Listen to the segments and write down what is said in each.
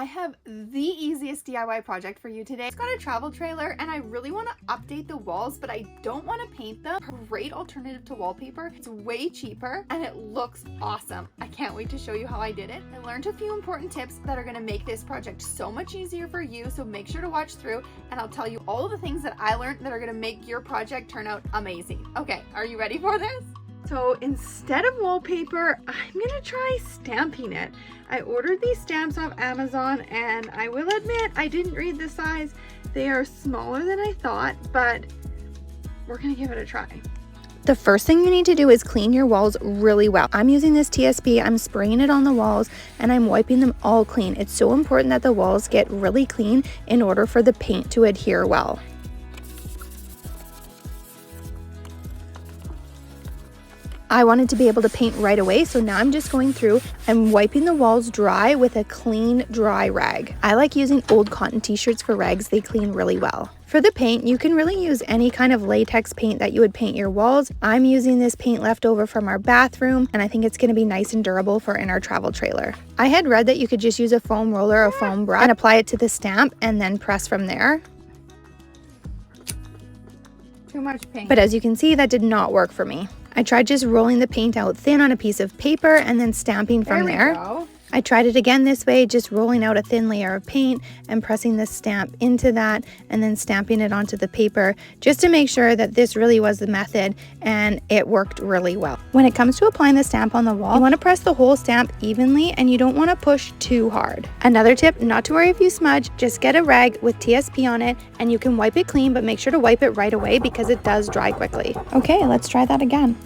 I have the easiest DIY project for you today. It's got a travel trailer and I really want to update the walls, but I don't want to paint them. Great alternative to wallpaper. It's way cheaper and it looks awesome. I can't wait to show you how I did it. I learned a few important tips that are going to make this project so much easier for you, so make sure to watch through and I'll tell you all of the things that I learned that are going to make your project turn out amazing. Okay, are you ready for this? So instead of wallpaper, I'm gonna try stamping it. I ordered these stamps off Amazon and I will admit I didn't read the size. They are smaller than I thought, but we're gonna give it a try. The first thing you need to do is clean your walls really well. I'm using this TSP, I'm spraying it on the walls and I'm wiping them all clean. It's so important that the walls get really clean in order for the paint to adhere well. I wanted to be able to paint right away, so now I'm just going through and wiping the walls dry with a clean, dry rag. I like using old cotton t-shirts for rags, they clean really well. For the paint, you can really use any kind of latex paint that you would paint your walls. I'm using this paint left over from our bathroom, and I think it's gonna be nice and durable for in our travel trailer. I had read that you could just use a foam roller or foam brush and apply it to the stamp and then press from there. Too much paint. But as you can see, that did not work for me. I tried just rolling the paint out thin on a piece of paper and then stamping from there. Go. I tried it again this way, just rolling out a thin layer of paint and pressing the stamp into that and then stamping it onto the paper just to make sure that this really was the method and it worked really well. When it comes to applying the stamp on the wall, you want to press the whole stamp evenly and you don't want to push too hard. Another tip, not to worry if you smudge, just get a rag with TSP on it and you can wipe it clean, but make sure to wipe it right away because it does dry quickly. Okay, let's try that again.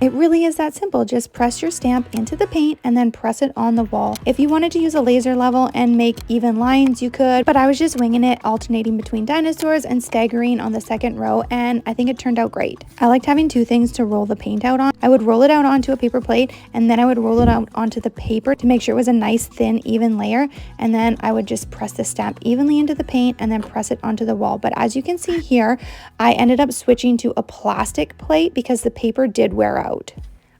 It really is that simple. Just press your stamp into the paint and then press it on the wall. If you wanted to use a laser level and make even lines, you could, but I was just winging it, alternating between dinosaurs and staggering on the second row, and I think it turned out great. I liked having two things to roll the paint out on. I would roll it out onto a paper plate and then I would roll it out onto the paper to make sure it was a nice thin even layer, and then I would just press the stamp evenly into the paint and then press it onto the wall. But as you can see here, I ended up switching to a plastic plate because the paper did wear out.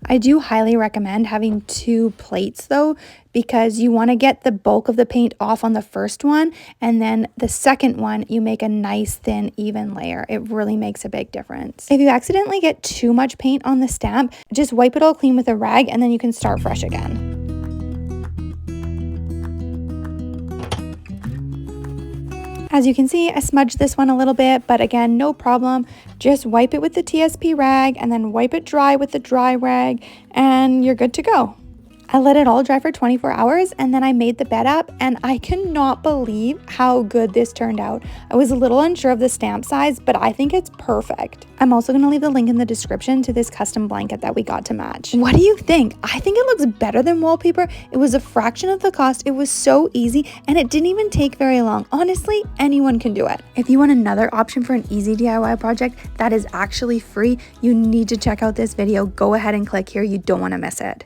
I do highly recommend having two plates though, because you want to get the bulk of the paint off on the first one, and then the second one you make a nice thin even layer. It really makes a big difference. If you accidentally get too much paint on the stamp, just wipe it all clean with a rag and then you can start fresh again. As you can see, I smudged this one a little bit, but again, no problem. Just wipe it with the TSP rag and then wipe it dry with the dry rag and you're good to go. I let it all dry for 24 hours and then I made the bed up and I cannot believe how good this turned out. I was a little unsure of the stamp size, but I think it's perfect. I'm also going to leave the link in the description to this custom blanket that we got to match. What do you think? I think it looks better than wallpaper. It was a fraction of the cost. It was so easy and it didn't even take very long. Honestly, anyone can do it. If you want another option for an easy DIY project that is actually free, you need to check out this video. Go ahead and click here. You don't want to miss it.